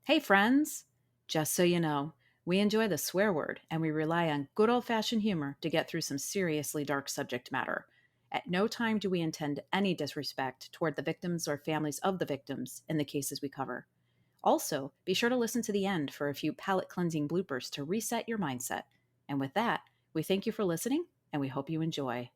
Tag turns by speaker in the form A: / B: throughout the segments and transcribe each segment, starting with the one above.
A: Hey, friends! Just so you know, we enjoy the swear word and we rely on good old fashioned humor to get through some seriously dark subject matter. At no time do we intend any disrespect toward the victims or families of the victims in the cases we cover. Also, be sure to listen to the end for a few palate cleansing bloopers to reset your mindset. And with that, we thank you for listening and we hope you enjoy.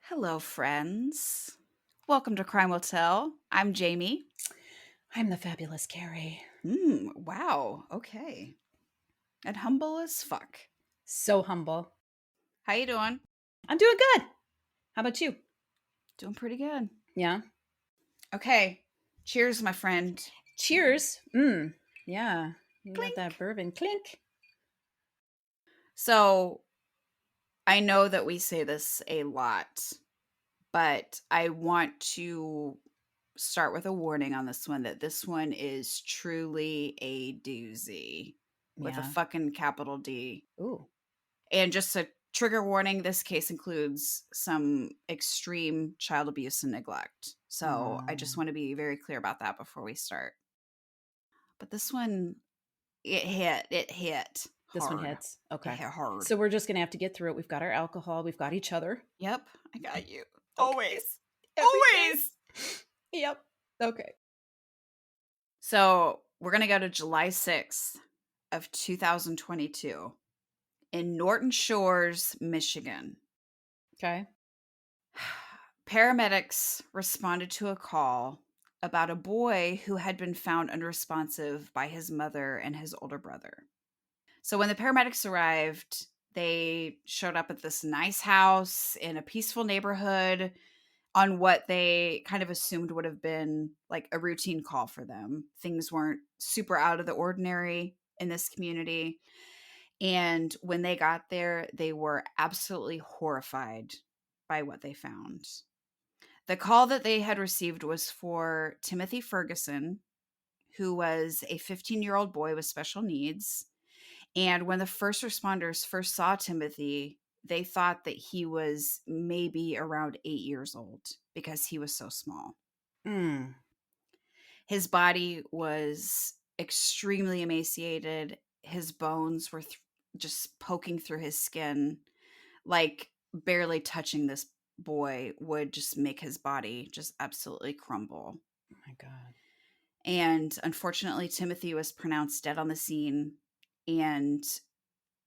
B: Hello, friends. Welcome to Crime Will Tell. I'm Jamie.
A: I'm the fabulous Carrie.
B: Wow. Okay. And humble as fuck.
A: So humble.
B: How you doing?
A: I'm doing good. How about you?
B: Doing pretty good.
A: Yeah.
B: Okay. Cheers, my friend.
A: Cheers. Yeah. You got that
B: Clink.
A: bourbon. Clink.
B: So, I know that we say this a lot, but I want to start with a warning on this one that this one is truly a doozy with a
A: Yeah.
B: fucking capital D.
A: Ooh.
B: And just a trigger warning, this case includes some extreme child abuse and neglect. So I just
A: Oh.
B: want to be very clear about that before we start. But this one, it hit
A: This one
B: hard.
A: hits.
B: It
A: Okay.
B: hit hard.
A: So we're just going to have to get through it. We've got our alcohol. We've got each other.
B: Yep, I got you.
A: Okay.
B: Always.
A: Everything.
B: Always.
A: Yep. Okay.
B: So we're going to go to July 6th of 2022 in Norton Shores, Michigan.
A: Okay.
B: Paramedics responded to a call about a boy who had been found unresponsive by his mother and his older brother. So when the paramedics arrived, they showed up at this nice house in a peaceful neighborhood on what they kind of assumed would have been like a routine call for them. Things weren't super out of the ordinary in this community. And when they got there, they were absolutely horrified by what they found. The call that they had received was for Timothy Ferguson, who was a 15-year-old boy with special needs. And when the first responders first saw Timothy, they thought that he was maybe around 8 years old because he was so small.
A: Mm.
B: His body was extremely emaciated. His bones were just poking through his skin, like barely touching this boy would just make his body just absolutely crumble.
A: Oh my God.
B: And unfortunately, Timothy was pronounced dead on the scene. And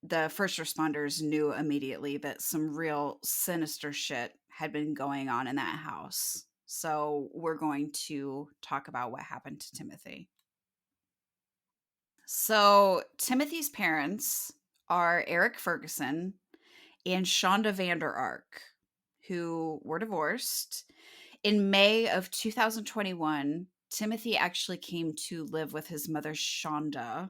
B: the first responders knew immediately that some real sinister shit had been going on in that house. So we're going to talk about what happened to Timothy. So Timothy's parents are Eric Ferguson and Shanda Vander, who were divorced. In May of 2021, Timothy actually came to live with his mother, Shanda.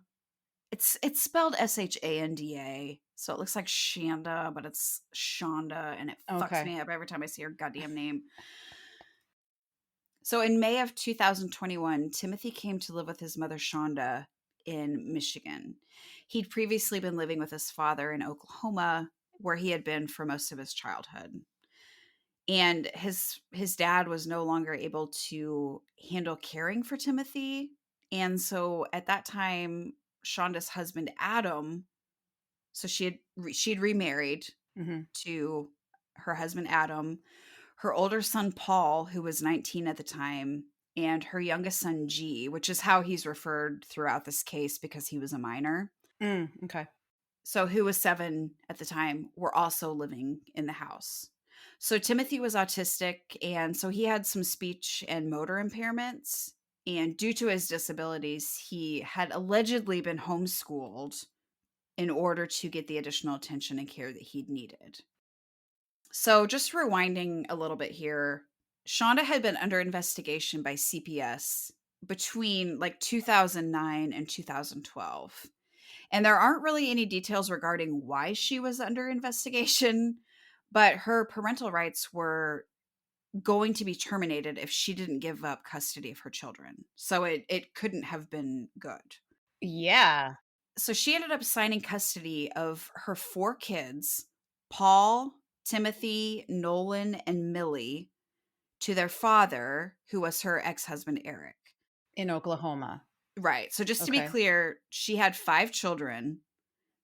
B: It's spelled Shanda, so it looks like Shanda, but it's Shanda, and it fucks
A: Okay.
B: me up every time I see her goddamn name. So in May of 2021, Timothy came to live with his mother, Shanda, in Michigan. He'd previously been living with his father in Oklahoma, where he had been for most of his childhood. And his dad was no longer able to handle caring for Timothy. And so at that time, Shonda's husband, Adam, so she'd remarried
A: Mm-hmm.
B: to her husband, Adam, her older son, Paul, who was 19 at the time, and her youngest son, G, which is how he's referred throughout this case because he was a minor.
A: Okay.
B: So who was 7 at the time, were also living in the house. So Timothy was autistic, and so he had some speech and motor impairments. And due to his disabilities, he had allegedly been homeschooled in order to get the additional attention and care that he'd needed. So, just rewinding a little bit here, Shonda had been under investigation by CPS between like 2009 and 2012. And there aren't really any details regarding why she was under investigation, but her parental rights were going to be terminated if she didn't give up custody of her children. So it couldn't have been good.
A: Yeah.
B: So she ended up assigning custody of her 4 kids, Paul, Timothy, Nolan, and Millie, to their father, who was her ex-husband Eric.
A: In Oklahoma.
B: Right. So just to be
A: Okay.
B: clear, she had 5 children.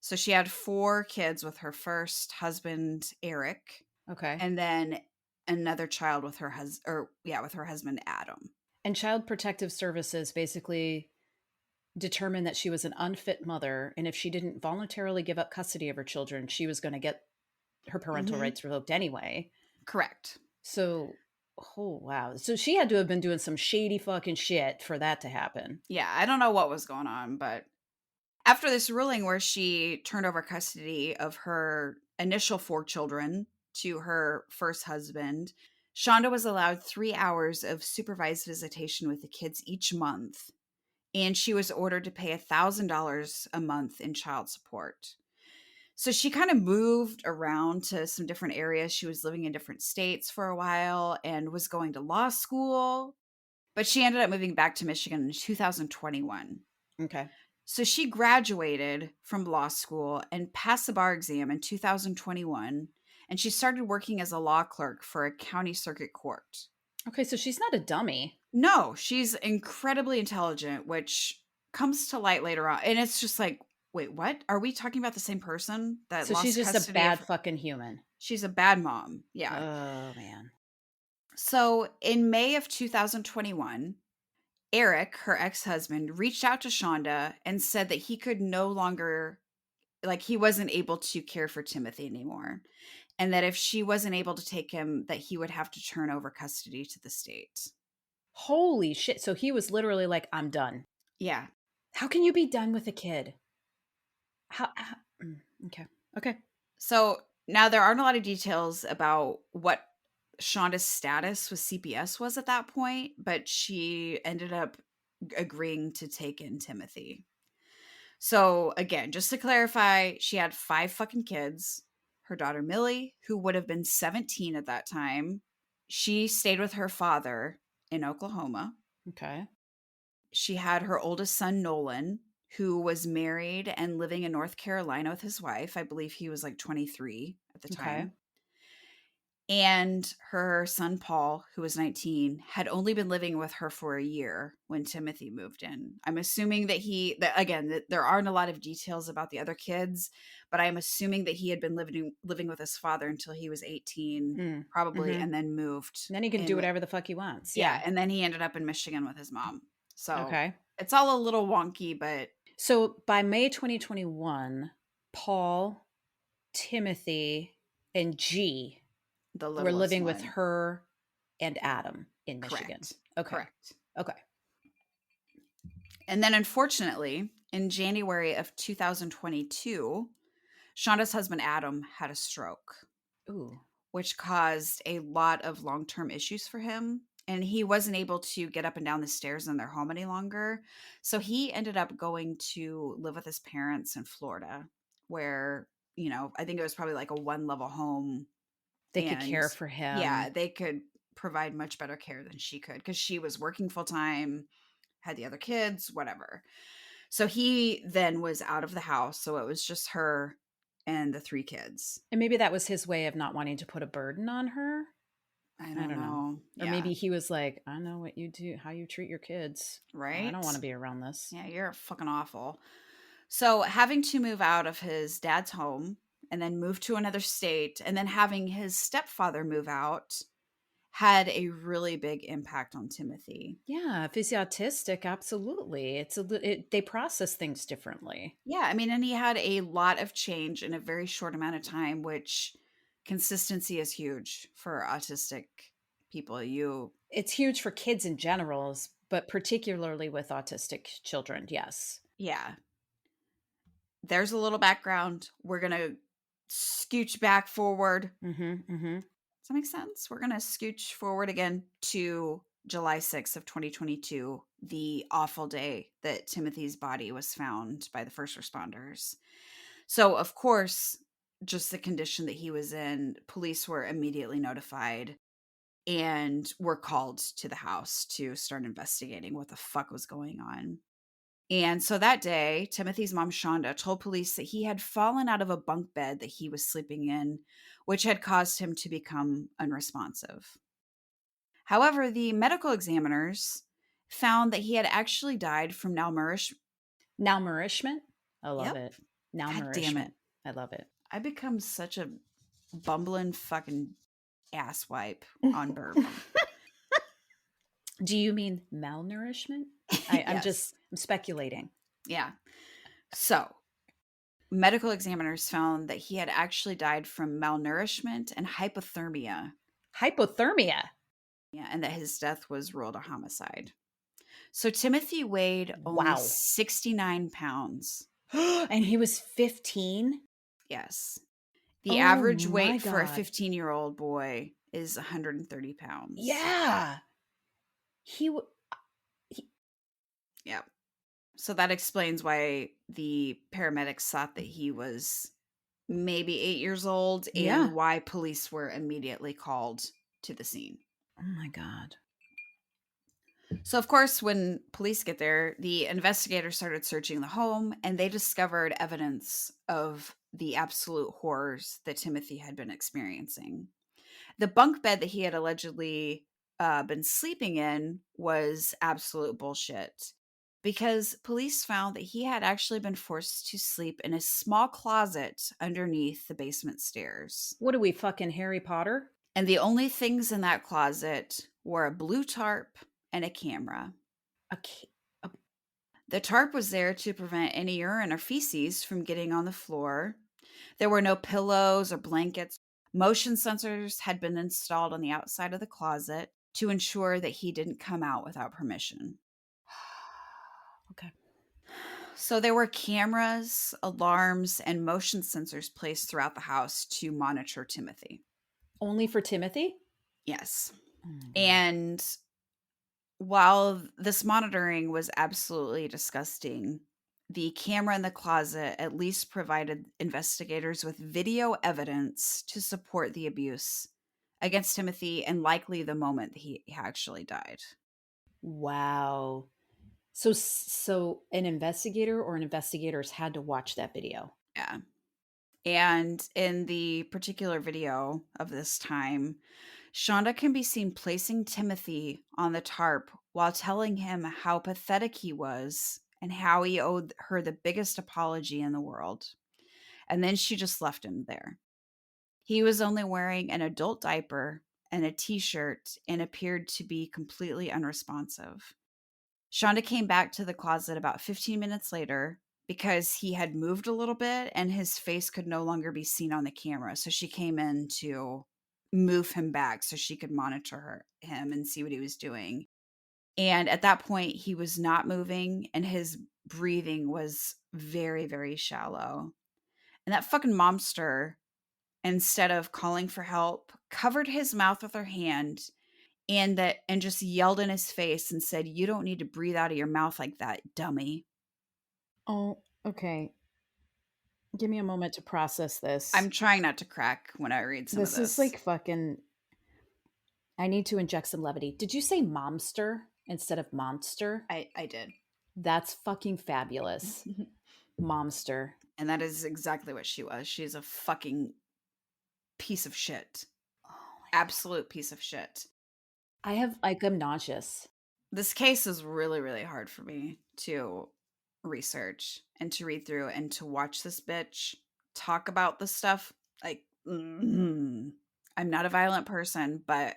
B: So she had 4 kids with her first husband Eric,
A: Okay.
B: and then another child with her with her husband Adam.
A: And Child Protective Services basically determined that she was an unfit mother, and if she didn't voluntarily give up custody of her children, she was going to get her parental
B: Mhm.
A: rights revoked anyway.
B: Correct.
A: So, oh wow. So she had to have been doing some shady fucking shit for that to happen.
B: Yeah, I don't know what was going on, but after this ruling where she turned over custody of her initial 4 children to her first husband, Shanda was allowed 3 hours of supervised visitation with the kids each month, and she was ordered to pay $1,000 a month in child support. So she kind of moved around to some different areas. She was living in different states for a while and was going to law school, but she ended up moving back to Michigan in 2021.
A: Okay.
B: So she graduated from law school and passed the bar exam in 2021, and she started working as a law clerk for a county circuit court.
A: Okay, so she's not a dummy.
B: No, she's incredibly intelligent, which comes to light later on. And it's just like, wait, what? Are we talking about the same person that
A: So she's
B: lost
A: just a
B: custody of
A: bad
B: her?
A: fucking human.
B: She's a bad mom. Yeah.
A: Oh man.
B: So in May of 2021, Eric, her ex husband, reached out to Shonda and said that he could no longer, like, he wasn't able to care for Timothy anymore. And that if she wasn't able to take him, that he would have to turn over custody to the state.
A: Holy shit. So he was literally like, I'm done.
B: Yeah.
A: How can you be done with a kid? Okay. Okay.
B: So now there aren't a lot of details about what Shonda's status with CPS was at that point, but she ended up agreeing to take in Timothy. So again, just to clarify, she had 5 fucking kids. Her daughter Millie, who would have been 17 at that time, she stayed with her father in Oklahoma.
A: Okay.
B: She had her oldest son Nolan, who was married and living in North Carolina with his wife. I believe he was like 23 at the
A: Okay.
B: time. And her son Paul, who was 19, had only been living with her for a year when Timothy moved in. I'm assuming that again, that there aren't a lot of details about the other kids, but I'm assuming that he had been living with his father until he was 18,
A: Mm.
B: probably,
A: Mm-hmm.
B: and then moved
A: Then he can do
B: in with,
A: whatever the fuck he wants.
B: yeah,
A: Yeah.
B: and then he ended up in Michigan with his mom. So
A: Okay.
B: it's all a little wonky, but
A: So by May 2021, Paul, Timothy, and G
B: the
A: were
B: littlest
A: living with
B: one.
A: her and Adam in Michigan.
B: Correct.
A: Okay.
B: Correct.
A: Okay.
B: And then unfortunately, in January of 2022, Shonda's husband Adam had a stroke,
A: Ooh.
B: which caused a lot of long-term issues for him. And he wasn't able to get up and down the stairs in their home any longer. So he ended up going to live with his parents in Florida, where, I think it was probably like a one-level home.
A: They could
B: And
A: care for
B: yeah,
A: him.
B: they could provide much better care than she could because she was working full time, had the other kids, whatever. So he then was out of the house. So it was just her and the 3 kids.
A: And maybe that was his way of not wanting to put a burden on her.
B: I
A: I
B: don't
A: don't know.
B: know.
A: Or
B: Yeah.
A: maybe he was like, I know what you do, how you treat your kids. I don't
B: Right?
A: want to be around this.
B: Yeah, you're fucking awful. So having to move out of his dad's home and then move to another state and then having his stepfather move out had a really big impact on Timothy.
A: Yeah, if he's autistic, absolutely. They process things differently.
B: Yeah, I mean, and he had a lot of change in a very short amount of time, which consistency is huge for autistic people.
A: It's huge for kids in general, but particularly with autistic children. Yes.
B: Yeah, there's a little background. We're going to scooch back forward.
A: Mm-hmm. Mm-hmm.
B: Does that make sense? We're going to scooch forward again to July 6th of 2022, the awful day that Timothy's body was found by the first responders. So, of course, just the condition that he was in, police were immediately notified. and were called to the house to start investigating what the fuck was going on. And so that day, Timothy's mom, Shanda, told police that he had fallen out of a bunk bed that he was sleeping in, which had caused him to become unresponsive. However, the medical examiners found that he had actually died from malnourishment.
A: Malnourishment. I love
B: Yep.
A: it.
B: God damn it.
A: Malnourishment. I love it.
B: I become such a bumbling fucking asswipe on burp.
A: Do you mean malnourishment?
B: Yes.
A: I'm speculating.
B: Yeah. So, medical examiners found that he had actually died from malnourishment and hypothermia.
A: Hypothermia.
B: Yeah, and that his death was ruled a homicide. So Timothy weighed only
A: Wow.
B: 69 pounds.
A: And he was 15?
B: Yes. The
A: Oh
B: average
A: my
B: weight for a
A: God.
B: 15-year-old boy is 130 pounds.
A: Yeah. He, w- he
B: Yep. So that explains why the paramedics thought that he was maybe 8 years old
A: yeah.
B: and why police were immediately called to the scene.
A: Oh my God.
B: So, of course, when police get there, the investigators started searching the home and they discovered evidence of the absolute horrors that Timothy had been experiencing. The bunk bed that he had allegedly been sleeping in was absolute bullshit because police found that he had actually been forced to sleep in a small closet underneath the basement stairs.
A: What are we, fucking Harry Potter?
B: And the only things in that closet were a blue tarp and a camera.
A: A, ca- a,
B: The tarp was there to prevent any urine or feces from getting on the floor. There were no pillows or blankets. Motion sensors had been installed on the outside of the closet to ensure that he didn't come out without permission.
A: okay.
B: So there were cameras, alarms, and motion sensors placed throughout the house to monitor Timothy.
A: Only for Timothy?
B: Yes.
A: Oh my God.
B: And while this monitoring was absolutely disgusting, the camera in the closet at least provided investigators with video evidence to support the abuse against Timothy and likely the moment that he actually died.
A: Wow. So an investigator or an investigators had to watch that video.
B: Yeah. And in the particular video of this time, Shonda can be seen placing Timothy on the tarp while telling him how pathetic he was and how he owed her the biggest apology in the world. And then she just left him there. He was only wearing an adult diaper and a t shirt and appeared to be completely unresponsive. Shonda came back to the closet about 15 minutes later because he had moved a little bit and his face could no longer be seen on the camera. So she came in to move him back so she could monitor him and see what he was doing. And at that point, he was not moving and his breathing was very, very shallow. And that fucking momster, instead of calling for help, covered his mouth with her hand and just yelled in his face and said, "You don't need to breathe out of your mouth like that, dummy."
A: Oh, okay. Give me a moment to process this.
B: I'm trying not to crack when I read some of
A: This is
B: this.
A: like fucking. I need to inject some levity. Did you say momster instead of monster?
B: I did.
A: That's fucking fabulous. Momster.
B: And that is exactly what she was. She's a fucking piece of shit.
A: Oh my God.
B: Absolute piece of shit.
A: I'm nauseous.
B: This case is really, really hard for me to research and to read through and to watch this bitch talk about this stuff. Like, I'm not a violent person, but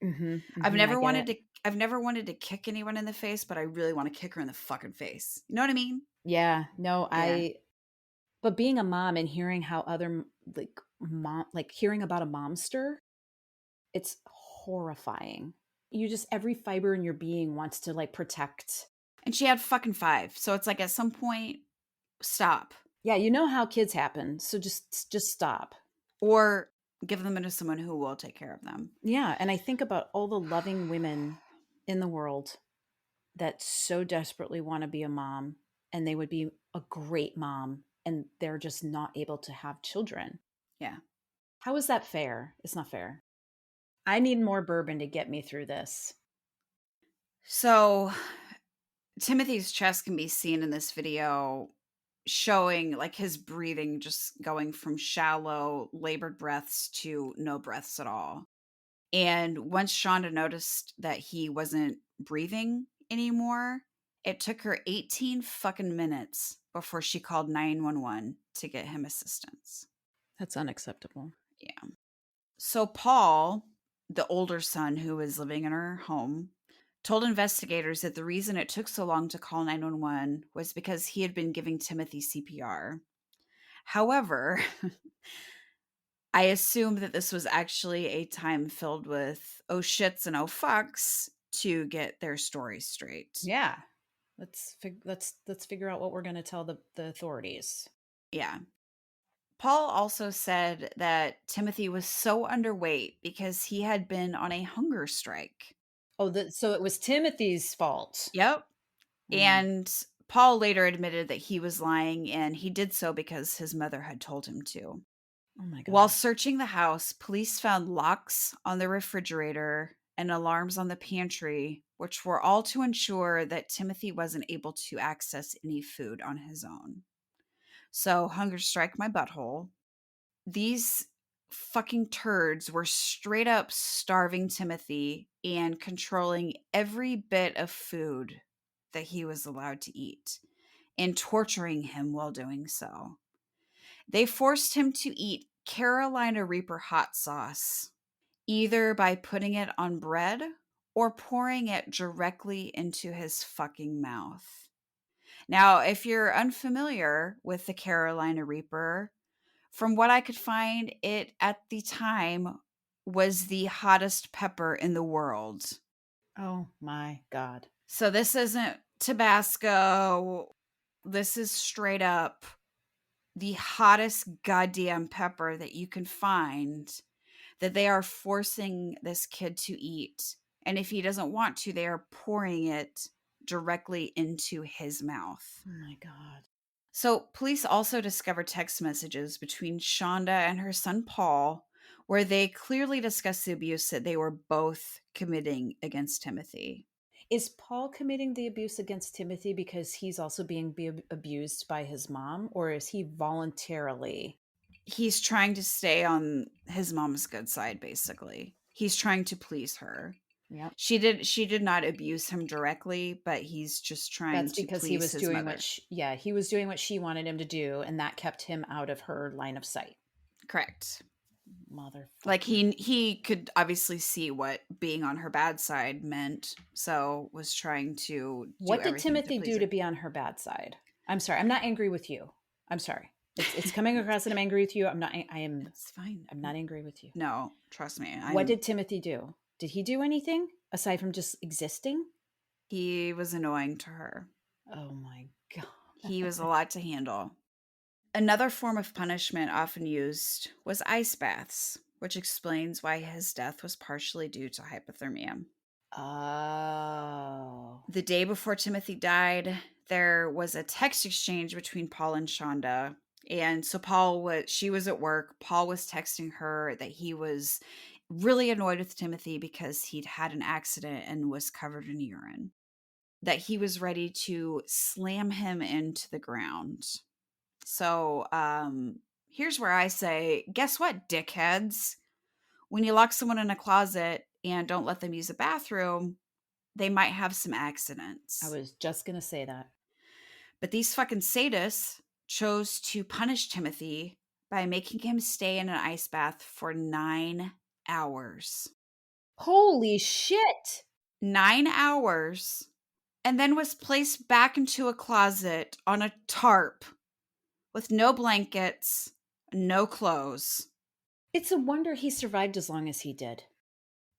A: I get it.
B: I've never wanted to kick anyone in the face, but I really want to kick her in the fucking face. You know what I mean?
A: Yeah, no,
B: Yeah.
A: but being a mom and hearing how like hearing about a momster, it's horrifying. You just, every fiber in your being wants to like protect.
B: And she had fucking 5. So it's like at some point, stop.
A: Yeah, you know how kids happen. So just stop.
B: Or give them to someone who will take care of them.
A: Yeah, and I think about all the loving women in the world that so desperately want to be a mom and they would be a great mom and they're just not able to have children.
B: Yeah.
A: How is that fair? It's not fair. I need more bourbon to get me through this.
B: So Timothy's chest can be seen in this video showing like his breathing just going from shallow labored breaths to no breaths at all. And once Shonda noticed that he wasn't breathing anymore, it took her 18 fucking minutes before she called 911 to get him assistance.
A: That's unacceptable.
B: Yeah. So Paul, the older son who was living in her home, told investigators that the reason it took so long to call 911 was because he had been giving Timothy CPR. However, I assume that this was actually a time filled with oh shits and oh fucks to get their story straight.
A: Yeah. Let's figure out what we're going to tell the authorities.
B: Yeah. Paul also said that Timothy was so underweight because he had been on a hunger strike.
A: Oh, so it was Timothy's fault.
B: Yep.
A: Mm.
B: And Paul later admitted that he was lying, and he did so because his mother had told him to.
A: Oh my
B: While
A: god.
B: searching the house, police found locks on the refrigerator and alarms on the pantry, which were all to ensure that Timothy wasn't able to access any food on his own. So, hunger strike my butthole. These fucking turds were straight up starving Timothy and controlling every bit of food that he was allowed to eat and torturing him while doing so. They forced him to eat Carolina Reaper hot sauce, either by putting it on bread or pouring it directly into his fucking mouth. Now, if you're unfamiliar with the Carolina Reaper, from what I could find, it at the time was the hottest pepper in the world.
A: Oh my god.
B: So this isn't Tabasco. This is straight up the hottest goddamn pepper that you can find that they are forcing this kid to eat. And if he doesn't want to, they are pouring it directly into his mouth.
A: Oh my god.
B: So, police also discovered text messages between Shonda and her son Paul, where they clearly discussed the abuse that they were both committing against Timothy.
A: Is Paul committing the abuse against Timothy because he's also being abused by his mom, or is he voluntarily?
B: He's trying to stay on his mom's good side, basically. He's trying to please her.
A: Yep.
B: She did not abuse him directly, but he's just trying
A: That's
B: to
A: because he
B: please
A: was
B: his
A: doing
B: mother.
A: he was doing what she wanted him to do, and that kept him out of her line of sight.
B: Correct. Like
A: Motherfucker.
B: he could obviously see what being on her bad side meant, so was trying to do
A: What did
B: everything to
A: Timothy
B: please
A: do to
B: her.
A: be on her bad side? I'm sorry. I'm not angry with you. I'm sorry. It's coming across that I'm angry with you.
B: It's fine.
A: I'm not angry with you.
B: No, trust me.
A: What did Timothy do? Did he do anything aside from just existing?
B: He was annoying to her.
A: Oh my god.
B: He was a lot to handle. Another form of punishment often used was ice baths, which explains why his death was partially due to hypothermia.
A: Oh.
B: The day before Timothy died, there was a text exchange between Paul and Shonda. And so she was at work. Paul was texting her that he was really annoyed with Timothy because he'd had an accident and was covered in urine, that he was ready to slam him into the ground. So, here's where I say, guess what, dickheads? When you lock someone in a closet and don't let them use a bathroom, they might have some
A: I
B: accidents.
A: was just going to say that.
B: But these fucking sadists chose to punish Timothy by making him stay in an ice bath for 9 hours.
A: Holy shit.
B: 9 hours. And then was placed back into a closet on a tarp with no blankets, no clothes.
A: It's a wonder he survived as long as he did.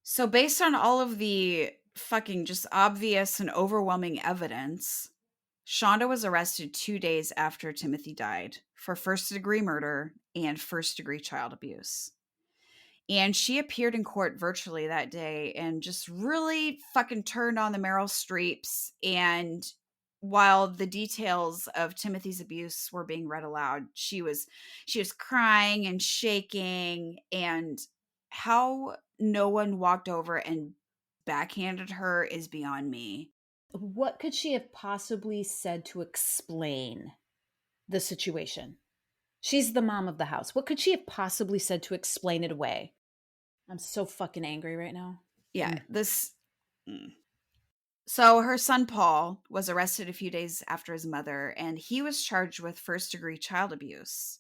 B: So, based on all of the fucking just obvious and overwhelming evidence, Shonda was arrested 2 days after Timothy died for first-degree murder and first-degree child abuse. And she appeared in court virtually that day and just really fucking turned on the Meryl Streeps. And while the details of Timothy's abuse were being read aloud, she was crying and shaking. And how no one walked over and backhanded her is beyond me.
A: What could she have possibly said to explain the situation? She's the mom of the house. What could she have possibly said to explain it away? I'm so fucking angry right now.
B: Yeah,
A: Mm.
B: this. mm. So her son Paul was arrested a few days after his mother, and he was charged with first-degree child abuse.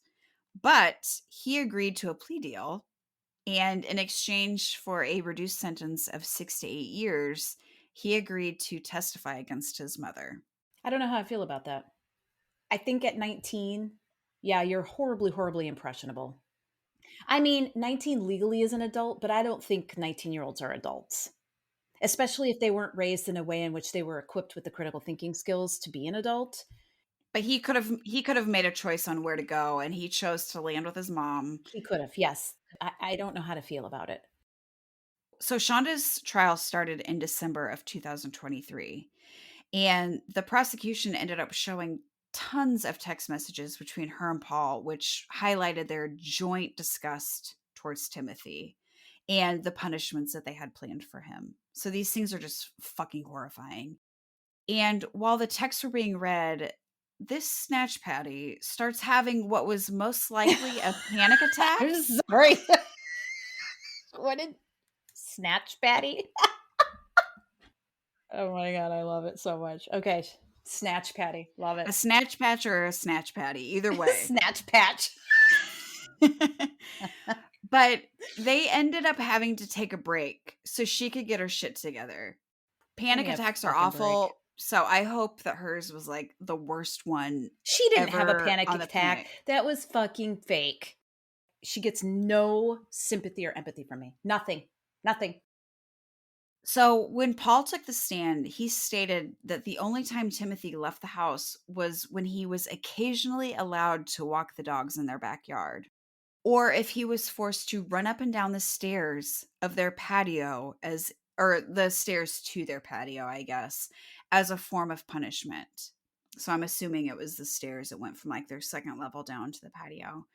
B: But he agreed to a plea deal, and in exchange for a reduced sentence of 6 to 8 years, he agreed to testify against his mother.
A: I don't know how I feel about that. I think at 19, yeah, you're horribly, horribly impressionable. I mean, 19 legally is an adult, but I don't think 19-year-olds are adults, especially if they weren't raised in a way in which they were equipped with the critical thinking skills to be an adult.
B: But he could have made a choice on where to go, and he chose to land with his mom.
A: He could have, yes. I don't know how to feel about it.
B: So Shonda's trial started in December of 2023, and the prosecution ended up showing tons of text messages between her and Paul, which highlighted their joint disgust towards Timothy and the punishments that they had planned for him. So these things are just fucking horrifying. And while the texts were being read, this snatch patty starts having what was most likely a panic attack.
A: I'm sorry. What did Snatch Patty? Oh my god, I love it so much. Okay, Snatch Patty, love
B: A
A: it.
B: snatch patch or a snatch patty, either way.
A: Snatch Patch.
B: But they ended up having to take a break so she could get her shit together.
A: Give
B: Panic
A: me a
B: attacks are
A: fucking break.
B: awful, so I hope that hers was like the worst one
A: She didn't have a
B: ever
A: panic
B: on the
A: attack.
B: planet.
A: That was fucking fake. She gets no sympathy or empathy from me. Nothing. Nothing.
B: So when Paul took the stand, he stated that the only time Timothy left the house was when he was occasionally allowed to walk the dogs in their backyard, or if he was forced to run up and down the stairs of their patio as or the stairs to their patio, I guess, as a form of punishment. So I'm assuming it was the stairs that went from like their second level down to the patio.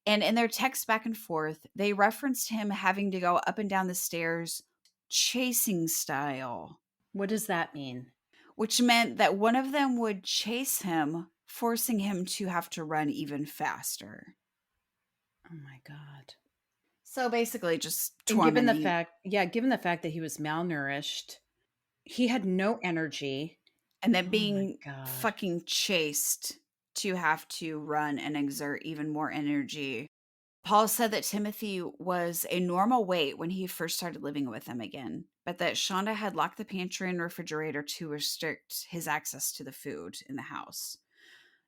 B: And in their text back and forth, they referenced him having to go up and down the stairs chasing style,
A: What does that mean?
B: which meant that one of them would chase him, forcing him to have to run even faster.
A: Oh my god.
B: So basically, just
A: And given the
B: tormenting.
A: fact, yeah, given the fact that he was malnourished, he had no energy.
B: And then
A: Oh my
B: being
A: god.
B: fucking chased to have to run and exert even more energy. Paul said that Timothy was a normal weight when he first started living with him again, but that Shonda had locked the pantry and refrigerator to restrict his access to the food in the house.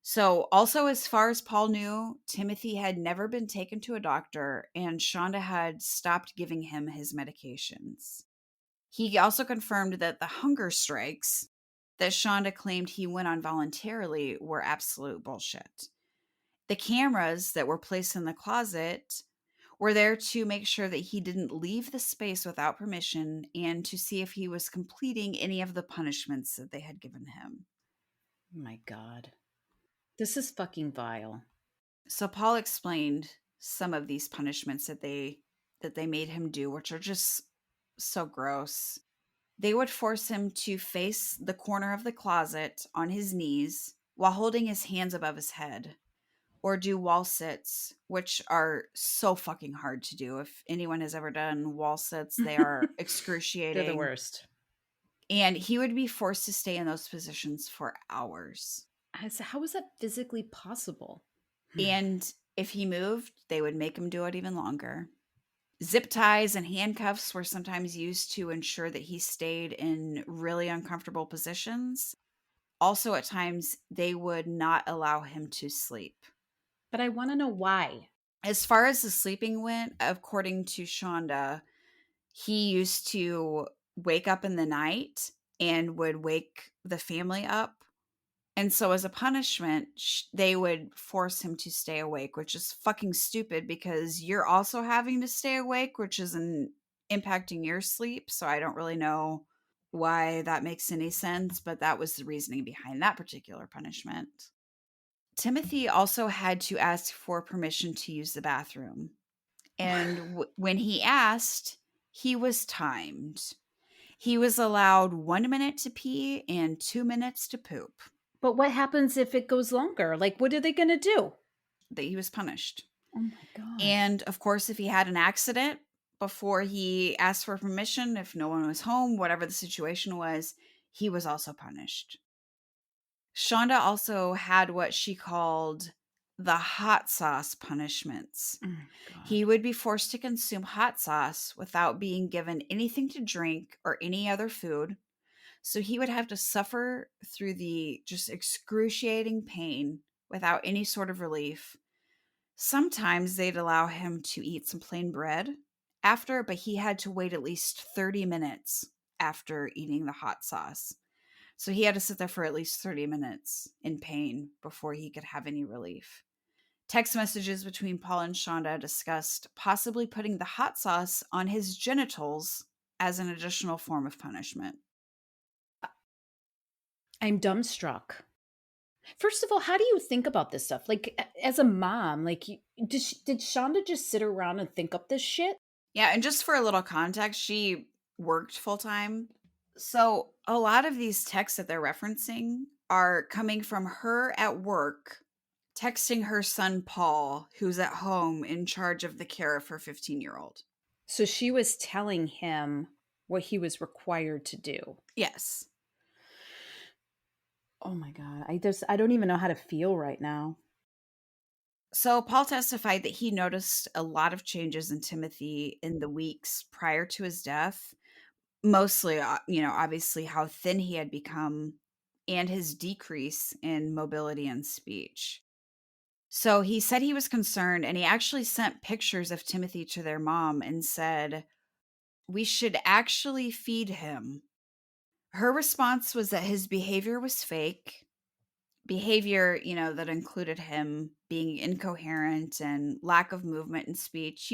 B: So, also, as far as Paul knew, Timothy had never been taken to a doctor, and Shonda had stopped giving him his medications. He also confirmed that the hunger strikes that Shonda claimed he went on voluntarily were absolute bullshit. The cameras that were placed in the closet were there to make sure that he didn't leave the space without permission and to see if he was completing any of the punishments that they had given him.
A: Oh my god. This is fucking vile.
B: So Paul explained some of these punishments that they made him do, which are just so gross. They would force him to face the corner of the closet on his knees while holding his hands above his head, or do wall sits, which are so fucking hard to do. If anyone has ever done wall sits, they are
A: They're the
B: excruciating.
A: worst.
B: And he would be forced to stay in those positions for hours.
A: How is that physically possible?
B: And if he moved, they would make him do it even longer. Zip ties and handcuffs were sometimes used to ensure that he stayed in really uncomfortable positions. Also, at times, they would not allow him to sleep.
A: But I want to know why.
B: As far as the sleeping went, according to Shonda, he used to wake up in the night and would wake the family up. And so, as a punishment, they would force him to stay awake, which is fucking stupid because you're also having to stay awake, which isn't impacting your sleep. So, I don't really know why that makes any sense, but that was the reasoning behind that particular punishment. Timothy also had to ask for permission to use the bathroom. And when he asked, He was timed. He was allowed 1 minute to pee and 2 minutes to poop.
A: But what happens if it goes longer? Like, what are they going to do?
B: That he was punished.
A: Oh my God.
B: And of course, if he had an accident before he asked for permission, if no one was home, whatever the situation was, he was also punished. Shonda also had what she called the hot sauce punishments.
A: Oh my God.
B: He would be forced to consume hot sauce without being given anything to drink or any other food. So he would have to suffer through the just excruciating pain without any sort of relief. Sometimes they'd allow him to eat some plain bread after, but he had to wait at least 30 minutes after eating the hot sauce. So he had to sit there for at least 30 minutes in pain before he could have any relief. Text messages between Paul and Shonda discussed possibly putting the hot sauce on his genitals as an additional form of punishment.
A: I'm dumbstruck. First of all, how do you think about this stuff? Like, as a mom, like, did Shonda just sit around and think up this shit?
B: Yeah, and just for a little context, she worked full time. So a lot of these texts that they're referencing are coming from her at work, texting her son Paul, who's at home in charge of the care of her 15-year-old.
A: So she was telling him what he was required to do.
B: Yes.
A: Oh my God. I don't even know how to feel right now.
B: So Paul testified that he noticed a lot of changes in Timothy in the weeks prior to his death, mostly, obviously how thin he had become and his decrease in mobility and speech. So he said he was concerned and he actually sent pictures of Timothy to their mom and said, "We should actually feed him." Her response was that his behavior was fake. Behavior, that included him being incoherent and lack of movement and speech,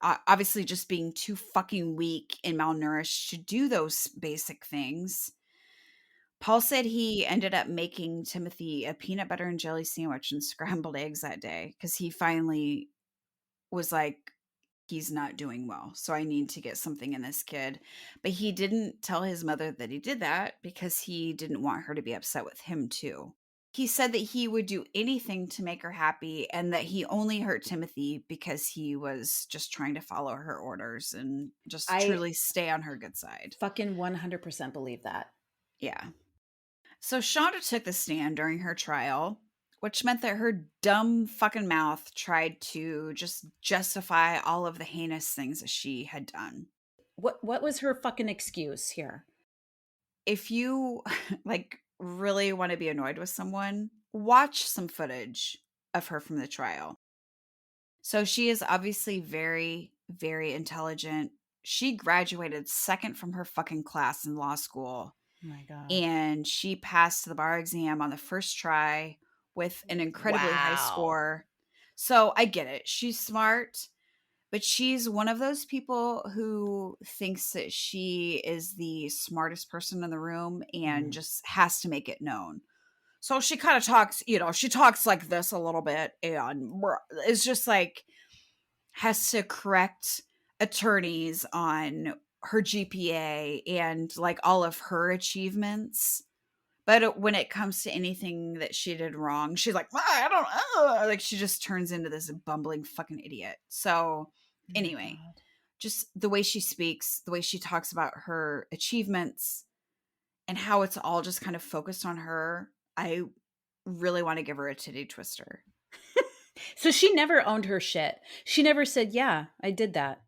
B: obviously just being too fucking weak and malnourished to do those basic things. Paul said he ended up making Timothy a peanut butter and jelly sandwich and scrambled eggs that day because he finally was like, he's not doing well. So I need to get something in this kid. But he didn't tell his mother that he did that because he didn't want her to be upset with him too. He said that he would do anything to make her happy and that he only hurt Timothy because he was just trying to follow her orders and just
A: I
B: truly stay on her good side.
A: fucking 100% believe that.
B: Yeah. So Shonda took the stand during her trial, which meant that her dumb fucking mouth tried to just justify all of the heinous things that she had done.
A: What was her fucking excuse here?
B: If you like really want to be annoyed with someone, watch some footage of her from the trial. So she is obviously very, very intelligent. She graduated second from her fucking class in law school.
A: Oh my God.
B: And she passed the bar exam on the first try with an incredibly high
A: Wow.
B: score. So I get it. She's smart, but she's one of those people who thinks that she is the smartest person in the room and
A: Mm.
B: just has to make it known. So she kind of talks, she talks like this a little bit and it's just like has to correct attorneys on her GPA and like all of her achievements. But when it comes to anything that she did wrong, she's like, "Ah, I don't know." Like she just turns into this bumbling fucking idiot. So
A: Oh my
B: anyway,
A: God.
B: just the way she speaks, the way she talks about her achievements and how it's all just kind of focused on her. I really want to give her a titty twister.
A: So she never owned her shit. She never said, "Yeah, I did that."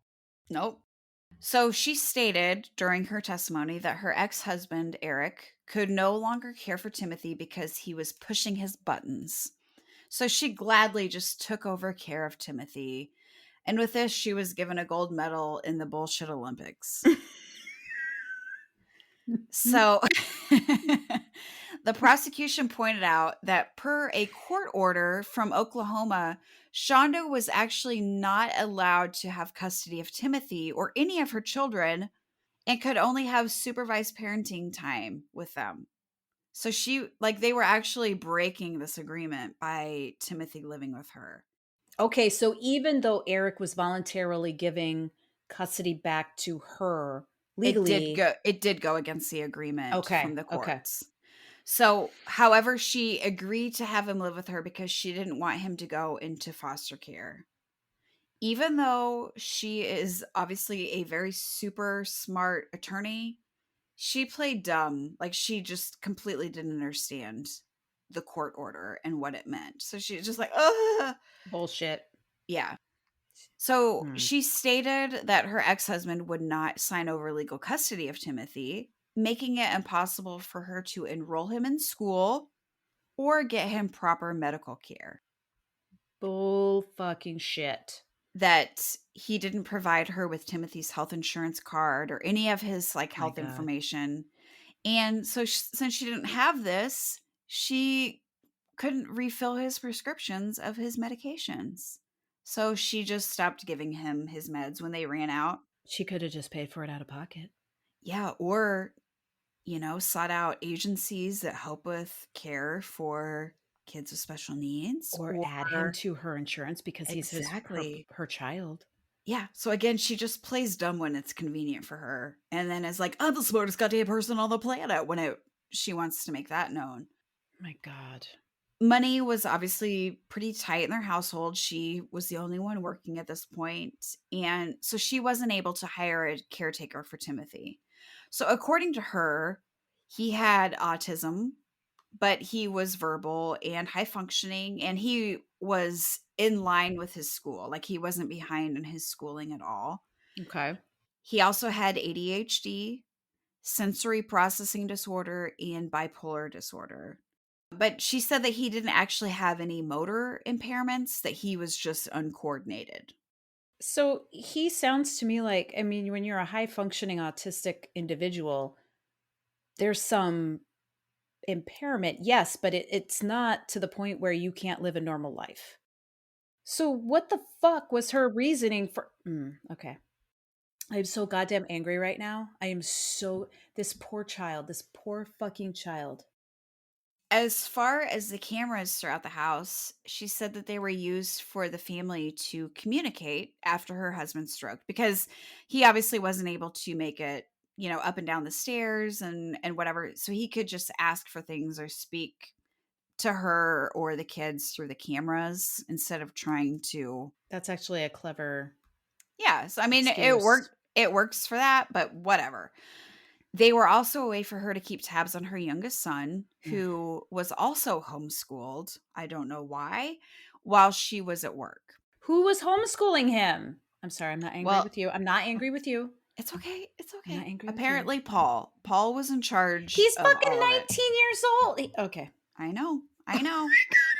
B: Nope. So she stated during her testimony that her ex husband, Eric, could no longer care for Timothy because he was pushing his buttons. So she gladly just took over care of Timothy. And with this, she was given a gold medal in the bullshit Olympics. So the prosecution pointed out that per a court order from Oklahoma, Shonda was actually not allowed to have custody of Timothy or any of her children and could only have supervised parenting time with them. So they were actually breaking this agreement by Timothy living with her.
A: Okay, so even though Eric was voluntarily giving custody back to her
B: It did
A: legally.
B: go it did go against the agreement from
A: Okay,
B: the
A: okay.
B: courts. So, however, she agreed to have him live with her because she didn't want him to go into foster care. Even though she is obviously a very super smart attorney, she played dumb. Like, she just completely didn't understand the court order and what it meant. So she's just like, ugh.
A: Bullshit.
B: Yeah. So
A: Hmm.
B: she stated that her ex husband would not sign over legal custody of Timothy, making it impossible for her to enroll him in school or get him proper medical care.
A: Bull fucking shit.
B: That he didn't provide her with Timothy's health insurance card or any of his like
A: My
B: health
A: God.
B: information. And so since she didn't have this, she couldn't refill his prescriptions of his medications. So she just stopped giving him his meds when they ran out.
A: She could have just paid for it out of pocket.
B: Yeah, or sought out agencies that help with care for kids with special needs
A: Or add him
B: or
A: to her insurance because he's
B: exactly.
A: her child.
B: Yeah. So again, she just plays dumb when it's convenient for her, and then is like, "I'm the smartest goddamn person on the planet" when she wants to make that known.
A: My God.
B: Money was obviously pretty tight in their household. She was the only one working at this point, and so she wasn't able to hire a caretaker for Timothy. So according to her, he had autism, but he was verbal and high functioning, and he was in line with his school. Like, he wasn't behind in his schooling at all.
A: Okay.
B: He also had ADHD, sensory processing disorder, and bipolar disorder. But she said that he didn't actually have any motor impairments, that he was just uncoordinated.
A: So he sounds to me like, I mean, when you're a high functioning autistic individual, there's some impairment, yes, but it's not to the point where you can't live a normal life. So what the fuck was her reasoning for? Okay. I'm so goddamn angry right now. I am so, this poor child, this poor fucking child.
B: As far as the cameras throughout the house, she said that they were used for the family to communicate after her husband's stroke because he obviously wasn't able to make it, up and down the stairs and whatever. So he could just ask for things or speak to her or the kids through the cameras instead of trying to.
A: That's actually a clever
B: Yeah, so I mean,
A: excuse.
B: it works for that, but whatever. They were also a way for her to keep tabs on her youngest son,
A: Mm.
B: who was also homeschooled, I don't know why, while she was at work.
A: Who was homeschooling him? I'm sorry, I'm not angry
B: Well,
A: with you. I'm not angry with you.
B: it's okay, it's
A: I'm not
B: okay.
A: angry with you.
B: Apparently Paul. Paul was in charge
A: He's
B: of
A: fucking
B: all of it.
A: 19 years old. Okay.
B: I know, I know.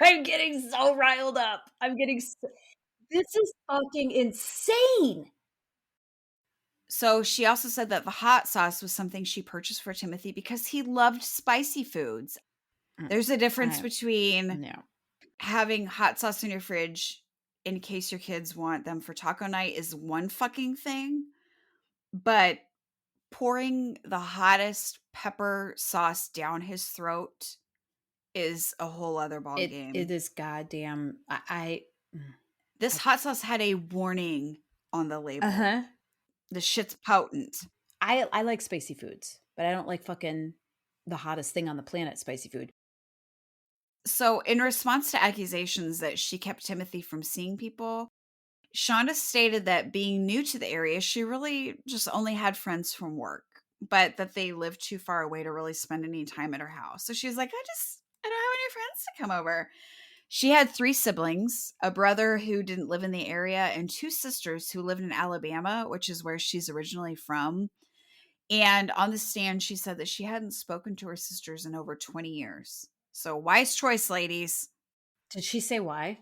A: I'm getting so riled up. This is fucking insane.
B: So she also said that the hot sauce was something she purchased for Timothy because he loved spicy foods.
A: Mm,
B: There's a difference
A: I
B: between
A: no.
B: having hot sauce in your fridge in case your kids want them for taco night is one fucking thing, but pouring the hottest pepper sauce down his throat is a whole other ball
A: It
B: game.
A: is goddamn
B: This
A: I
B: hot sauce had a warning on the label.
A: uh-huh.
B: The shit's potent.
A: I like spicy foods, but I don't like fucking the hottest thing on the planet, spicy food.
B: So, in response to accusations that she kept Timothy from seeing people, Shanda stated that being new to the area, she really just only had friends from work, but that they lived too far away to really spend any time at her house. So she was like, I don't have any friends to come over. She had three siblings, a brother who didn't live in the area, and two sisters who lived in Alabama, which is where she's originally from. And on the stand, she said that she hadn't spoken to her sisters in over 20 years. So wise choice, ladies.
A: Did she say why?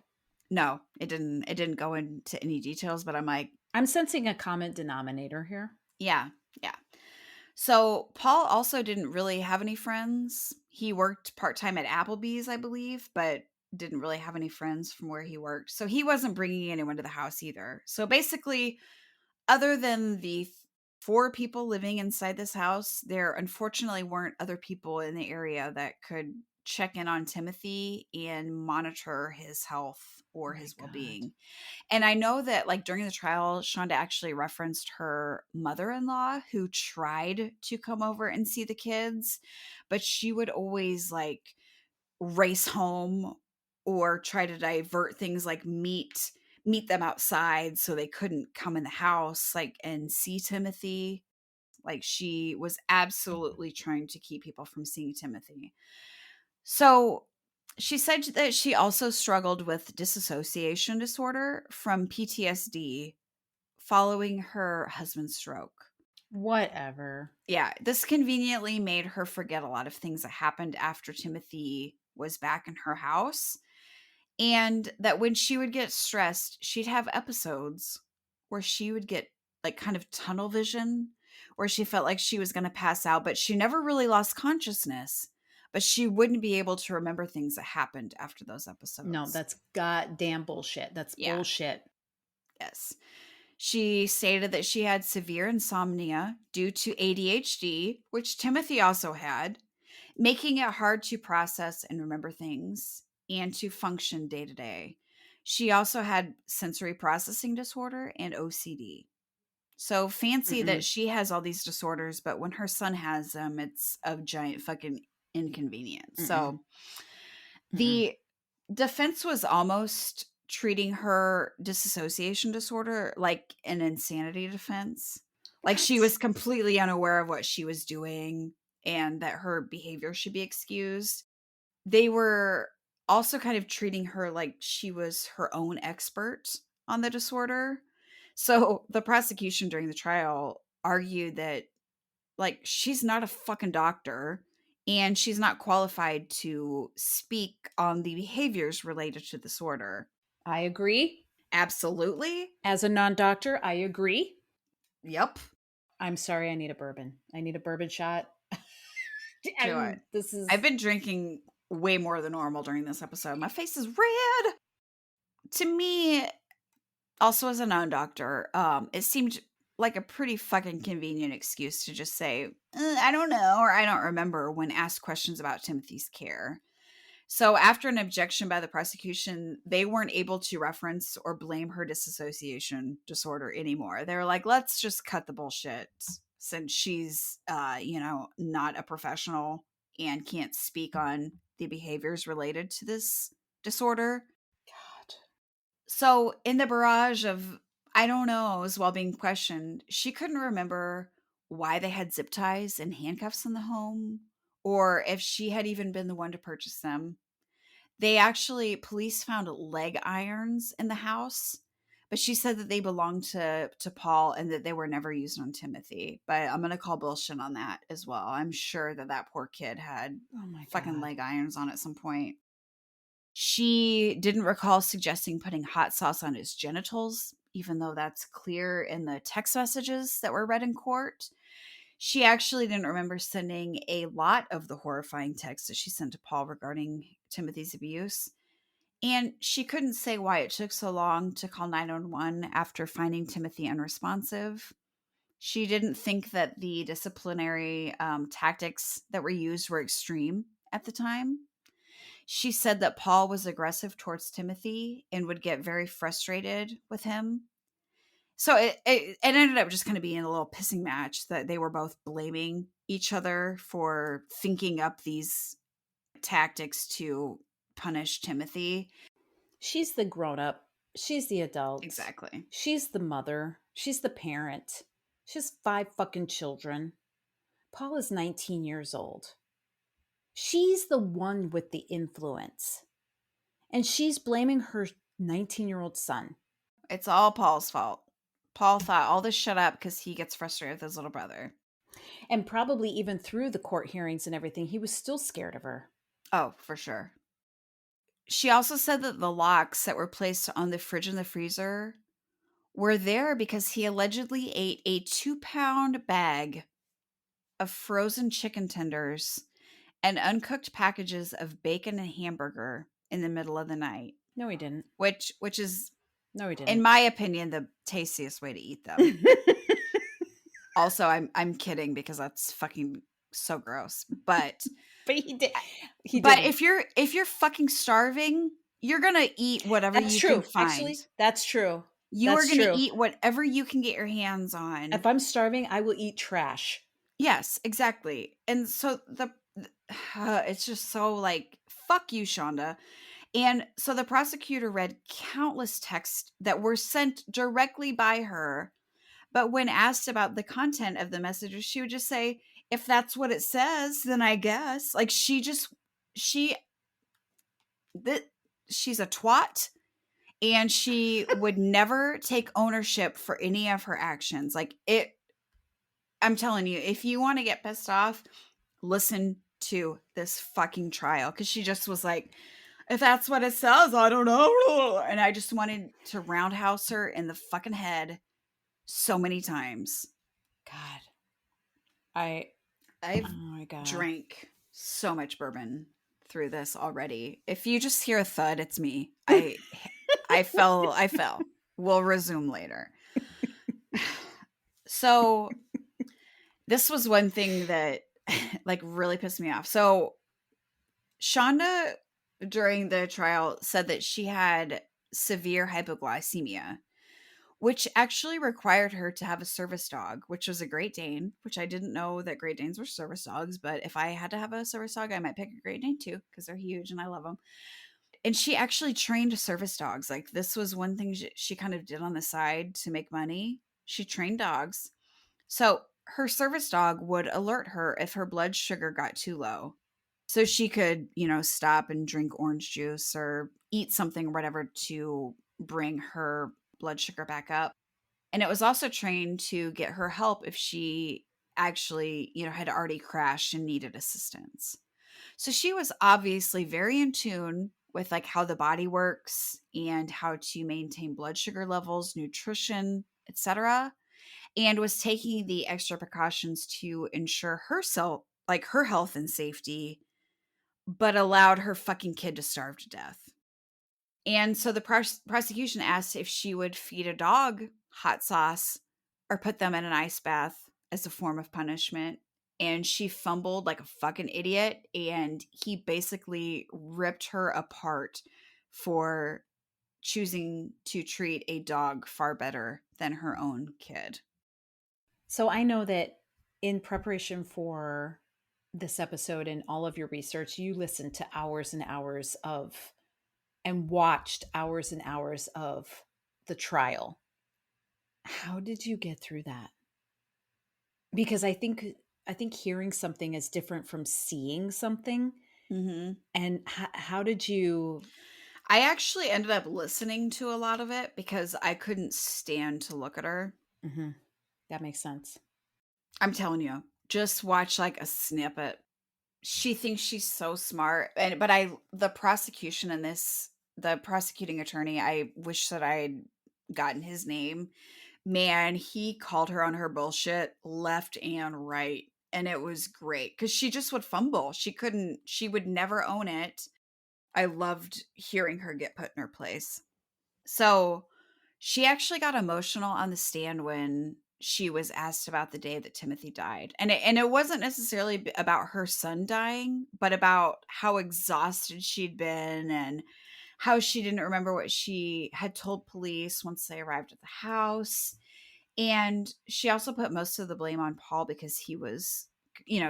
B: No, it didn't go into any details, but I'm like,
A: I'm sensing a common denominator here.
B: yeah, yeah. So Paul also didn't really have any friends. He worked part-time at Applebee's, I believe, but didn't really have any friends from where he worked. So he wasn't bringing anyone to the house either. So basically, other than the four people living inside this house, there unfortunately weren't other people in the area that could check in on Timothy and monitor his health or
A: My
B: his
A: God.
B: well-being. And I know that, like, during the trial, Shonda actually referenced her mother-in-law who tried to come over and see the kids, but she would always, like, race home or try to divert things, like meet them outside so they couldn't come in the house, like, and see Timothy. Like, she was absolutely trying to keep people from seeing Timothy. So, she said that she also struggled with dissociation disorder from PTSD following her husband's stroke.
A: Whatever.
B: Yeah, this conveniently made her forget a lot of things that happened after Timothy was back in her house. And that when she would get stressed, she'd have episodes where she would get, like, kind of tunnel vision, where she felt like she was going to pass out, but she never really lost consciousness. But she wouldn't be able to remember things that happened after those
A: No,
B: episodes.
A: that's goddamn bullshit. That's
B: Yeah,
A: bullshit.
B: yes. She stated that she had severe insomnia due to ADHD, which Timothy also had, making it hard to process and remember things and to function day to day. She also had sensory processing disorder and OCD. So fancy that
A: Mm-mm.
B: she has all these disorders, but when her son has them, it's a giant fucking inconvenience.
A: Mm-mm.
B: So
A: Mm-mm.
B: the defense was almost treating her disassociation disorder like an insanity defense. Like, she
A: What?
B: was completely unaware of what she was doing and that her behavior should be excused. They were also kind of treating her like she was her own expert on the disorder. So the prosecution during the trial argued that, like, she's not a fucking doctor and she's not qualified to speak on the behaviors related to disorder.
A: I agree.
B: Absolutely.
A: As a non doctor, I agree.
B: Yep.
A: I'm sorry, I need a bourbon. I need a bourbon shot.
B: Do it.
A: This
B: I've
A: is.
B: been drinking way more than normal during this episode. My face is red. To me, also as a non-doctor, it seemed like a pretty fucking convenient excuse to just say, I don't know, or I don't remember when asked questions about Timothy's care. So, after an objection by the prosecution, they weren't able to reference or blame her disassociation disorder anymore. They were like, let's just cut the bullshit since she's, not a professional and can't speak on the behaviors related to this disorder.
A: God.
B: So, in the barrage of I don't knows while being questioned, she couldn't remember why they had zip ties and handcuffs in the home or if she had even been the one to purchase them. Police found leg irons in the house, but she said that they belonged to Paul and that they were never used on Timothy. But I'm gonna call bullshit on that as well. I'm sure that that poor kid had
A: Oh my
B: fucking
A: God.
B: leg irons on at some point. She didn't recall suggesting putting hot sauce on his genitals, even though that's clear in the text messages that were read in court. She actually didn't remember sending a lot of the horrifying texts that she sent to Paul regarding Timothy's abuse. And she couldn't say why it took so long to call 911 after finding Timothy unresponsive. She didn't think that the disciplinary tactics that were used were extreme at the time. She said that Paul was aggressive towards Timothy and would get very frustrated with him. So it ended up just kind of being a little pissing match that they were both blaming each other for thinking up these tactics to punish Timothy.
A: She's the grown up. She's the adult.
B: Exactly.
A: She's the mother. She's the parent. She has 5 fucking children. Paul is 19 years old. She's the one with the influence. And she's blaming her 19-year-old son.
B: It's all Paul's fault. Paul thought all this shut up because he gets frustrated with his little brother.
A: And probably even through the court hearings and everything, he was still scared of her.
B: Oh, for sure. She also said that the locks that were placed on the fridge and the freezer were there because he allegedly ate a 2-pound bag of frozen chicken tenders and uncooked packages of bacon and hamburger in the middle of the night,
A: No, he didn't.
B: which is,
A: No, he
B: in
A: didn't.
B: my opinion, the tastiest way to eat them. Also, I'm kidding because that's fucking So gross. But
A: But he did. He
B: but
A: didn't.
B: if you're fucking starving, you're gonna eat whatever
A: That's
B: you can
A: true.
B: find.
A: Actually, that's true.
B: You are
A: That's
B: gonna
A: true.
B: eat whatever you can get your hands on.
A: If I'm starving, I will eat trash.
B: Yes, exactly. And so it's just so like, fuck you, Shonda. And so the prosecutor read countless texts that were sent directly by her. But when asked about the content of the messages, she would just say, if that's what it says, then I guess. Like she, that she's a twat, and she would never take ownership for any of her actions. Like it, I'm telling you, if you want to get pissed off, listen to this fucking trial, because she just was like, if that's what it says, I don't know. And I just wanted to roundhouse her in the fucking head so many times.
A: God, I. Oh
B: I've
A: my God.
B: drank so much bourbon through this already. If you just hear a thud, it's me. I fell. We'll resume later. So this was one thing that like really pissed me off. So Shonda during the trial said that she had severe hypoglycemia, which actually required her to have a service dog, which was a Great Dane, which I didn't know that Great Danes were service dogs, but if I had to have a service dog, I might pick a Great Dane too, because they're huge and I love them. And she actually trained service dogs. Like, this was one thing she kind of did on the side to make money. She trained dogs. So her service dog would alert her if her blood sugar got too low. So she could, stop and drink orange juice or eat something or whatever to bring her blood sugar back up. And it was also trained to get her help if she actually, had already crashed and needed assistance. So she was obviously very in tune with like how the body works and how to maintain blood sugar levels, nutrition, etc., and was taking the extra precautions to ensure herself, like her health and safety, but allowed her fucking kid to starve to death. And so the prosecution asked if she would feed a dog hot sauce or put them in an ice bath as a form of punishment. And she fumbled like a fucking idiot. And he basically ripped her apart for choosing to treat a dog far better than her own kid.
A: So I know that in preparation for this episode and all of your research, you listened to hours and hours of and watched hours and hours of the trial. How did you get through that? Because I think hearing something is different from seeing something.
B: Mm-hmm.
A: And how did you?
B: I actually ended up listening to a lot of it because I couldn't stand to look at her.
A: Mhm, that makes sense.
B: I'm telling you, just watch like a snippet. She thinks she's so smart, and but the prosecution in this, the prosecuting attorney, I wish that I had gotten his name. Man, he called her on her bullshit left and right, and it was great because she just would fumble. She would never own it. I loved hearing her get put in her place. So she actually got emotional on the stand when she was asked about the day that Timothy died. And it wasn't necessarily about her son dying, but about how exhausted she'd been and how she didn't remember what she had told police once they arrived at the house. And she also put most of the blame on Paul because he was,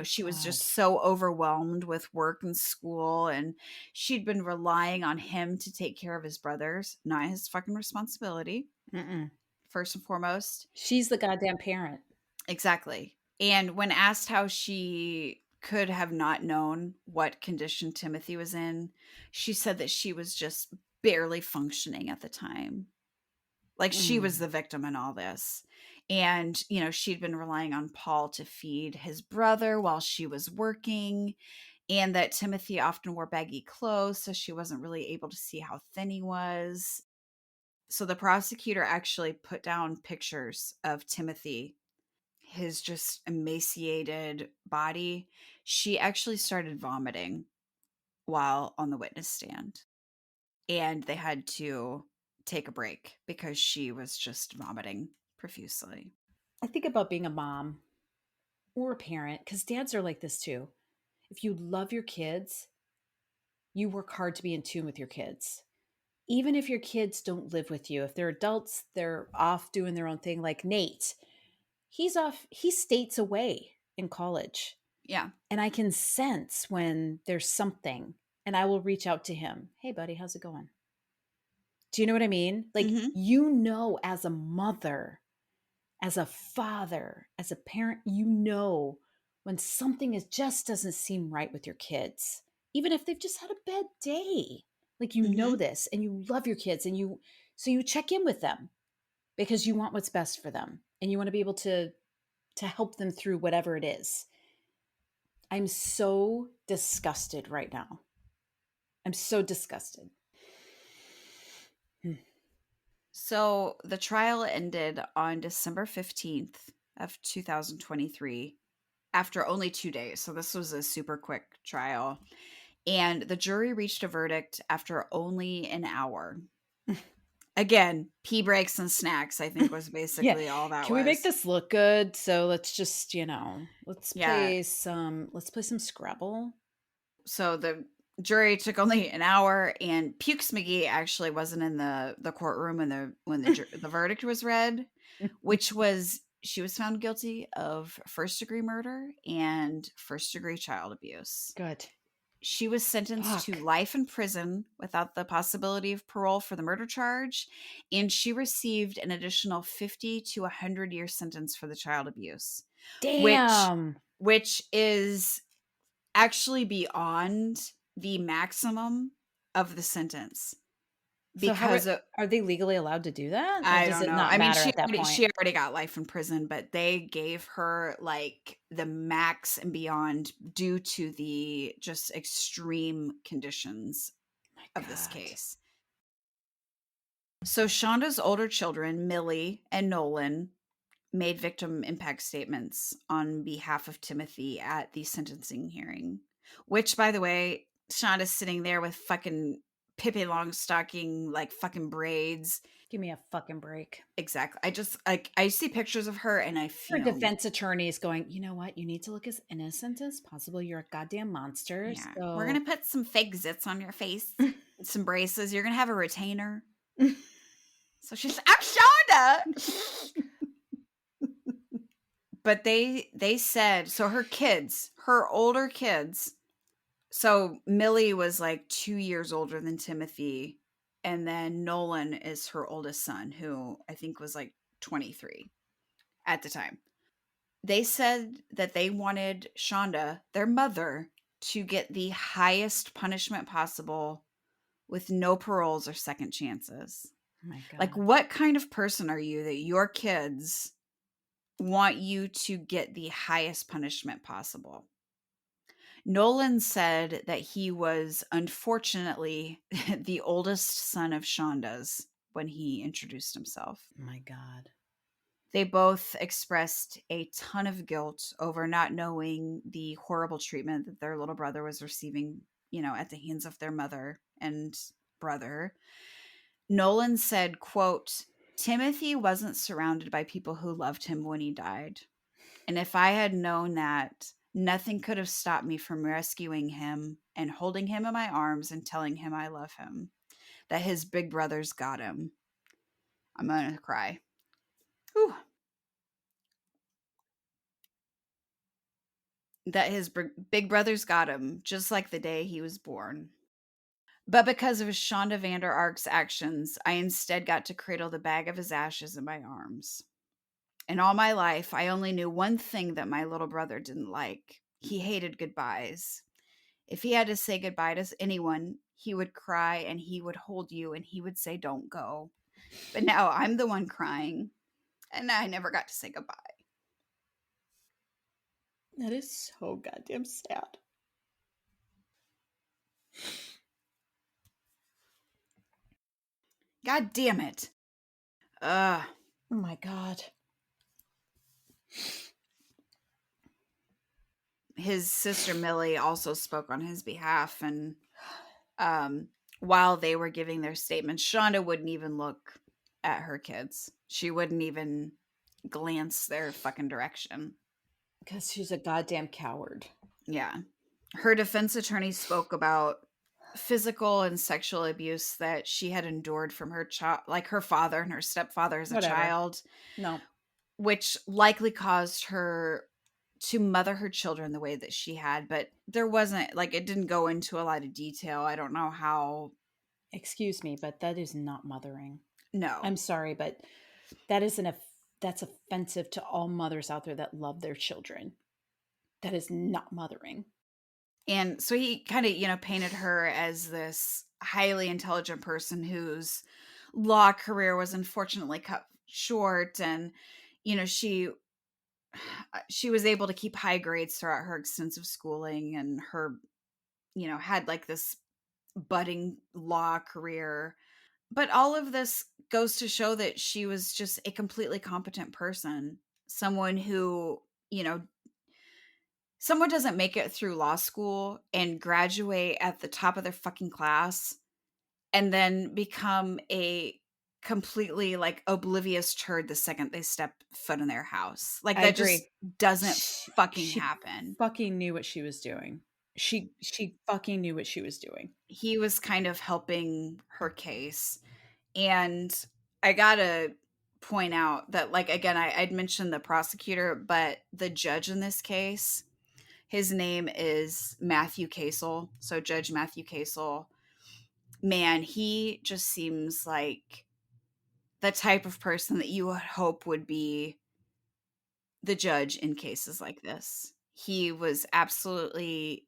B: she was
A: God.
B: just so overwhelmed with work and school. And she'd been relying on him to take care of his brothers, not his fucking responsibility,
A: Mm-mm.
B: first and foremost.
A: She's the goddamn parent.
B: Exactly. And when asked how she could have not known what condition Timothy was in, she said that she was just barely functioning at the time. Like, she was
A: Mm.
B: the victim in all this. And, she'd been relying on Paul to feed his brother while she was working, and that Timothy often wore baggy clothes, so she wasn't really able to see how thin he was. So the prosecutor actually put down pictures of Timothy, his just emaciated body. She actually started vomiting while on the witness stand, and they had to take a break because she was just vomiting profusely.
A: I think about being a mom or a parent, because dads are like this too. If you love your kids, you work hard to be in tune with your kids. Even if your kids don't live with you, if they're adults, they're off doing their own thing. Like Nate, he's off, he's states away in college.
B: Yeah.
A: And I can sense when there's something, and I will reach out to him. Hey, buddy, how's it going? Do you know what I mean? Like,
B: Mm-hmm.
A: as a mother, as a father, as a parent, when something is just doesn't seem right with your kids, even if they've just had a bad day. Like,
B: Mm-hmm.
A: this, and you love your kids, and you check in with them because you want what's best for them, and you want to be able to help them through whatever it is. I'm so disgusted right now. I'm so disgusted. Hmm.
B: So the trial ended on December 15th of 2023 after only 2 days. So this was a super quick trial. And the jury reached a verdict after only an hour. Again, pee breaks and snacks, I think was
A: Yeah.
B: basically all that
A: Can we make
B: was.
A: this look good? So let's just,
B: Yeah.
A: let's play some Scrabble.
B: So the jury took only an hour, and Pukes McGee actually wasn't in the courtroom when the verdict was read, which was she was found guilty of first-degree murder and first-degree child abuse.
A: Good.
B: She was sentenced to
A: Fuck.
B: life in prison without the possibility of parole for the murder charge, and she received an additional 50 to 100-year sentence for the child abuse, which
A: Damn.
B: which is actually beyond the maximum of the sentence
A: So
B: because of,
A: are they legally allowed to do that? Or
B: I
A: does
B: don't
A: it
B: know.
A: not
B: I mean,
A: matter at that point?
B: she already got life in prison, but they gave her like the max and beyond due to the just extreme conditions
A: My
B: of this
A: God.
B: case. So Shonda's older children, Millie and Nolan, made victim impact statements on behalf of Timothy at the sentencing hearing, which, by the way, Shonda's sitting there with fucking Pippi Longstocking, like fucking braids.
A: Give me a fucking break.
B: Exactly. I just like I see pictures of her and I
A: Her
B: feel,
A: defense attorney is going, you know what? You need to look as innocent as possible. You're a goddamn monster.
B: yeah, we're
A: So
B: gonna put some fake zits on your face, some braces. You're gonna have a retainer. So she's, I'm Shonda. But they said so her kids, her older kids. So Millie was like 2 years older than Timothy, and then Nolan is her oldest son, who I think was like 23 at the time. They said that they wanted Shonda, their mother, to get the highest punishment possible with no paroles or second chances.
A: oh my
B: Like,
A: God.
B: what kind of person are you that your kids want you to get the highest punishment possible? Nolan said that he was unfortunately the oldest son of Shonda's when he introduced himself.
A: Oh my God.
B: They both expressed a ton of guilt over not knowing the horrible treatment that their little brother was receiving, at the hands of their mother and brother. Nolan said, quote, Timothy wasn't surrounded by people who loved him when he died. And if I had known that, nothing could have stopped me from rescuing him and holding him in my arms and telling him I love him, that his big brothers got him. I'm going to cry. Whew. That his big brothers got him, just like the day he was born. But because of Shanda Vander Ark's actions, I instead got to cradle the bag of his ashes in my arms. In all my life, I only knew one thing that my little brother didn't like. He hated goodbyes. If he had to say goodbye to anyone, he would cry and he would hold you and he would say, Don't go. But now I'm the one crying and I never got to say goodbye.
A: That is so goddamn sad.
B: God damn it. Ugh.
A: Oh my God.
B: His sister Millie also spoke on his behalf, and while they were giving their statements, Shonda wouldn't even look at her kids. She wouldn't even glance their fucking direction.
A: Because she's a goddamn coward.
B: Yeah. Her defense attorney spoke about physical and sexual abuse that she had endured from her child, like her father and her stepfather as a
A: Whatever.
B: child,
A: No.
B: which likely caused her to mother her children the way that she had. But there wasn't, like, it didn't go into a lot of detail. I don't know how.
A: Excuse me, but that is not mothering.
B: No.
A: I'm sorry, but that's offensive to all mothers out there that love their children. That is not mothering.
B: And so he kind of, painted her as this highly intelligent person whose law career was unfortunately cut short. And, you know, she was able to keep high grades throughout her extensive schooling, and her, had like this budding law career. But all of this goes to show that she was just a completely competent person, someone who, someone doesn't make it through law school and graduate at the top of their fucking class and then become a completely like oblivious turd the second they step foot in their house. Like
A: I
B: that just
A: agree.
B: doesn't fucking
A: She
B: happen.
A: fucking knew what she was doing. She fucking knew what she was doing.
B: He was kind of helping her case. And I gotta point out that, like, again, I'd mentioned the prosecutor, but the judge in this case, his name is Matthew Casel. So Judge Matthew Casel, man, he just seems like the type of person that you would hope would be the judge in cases like this. He was absolutely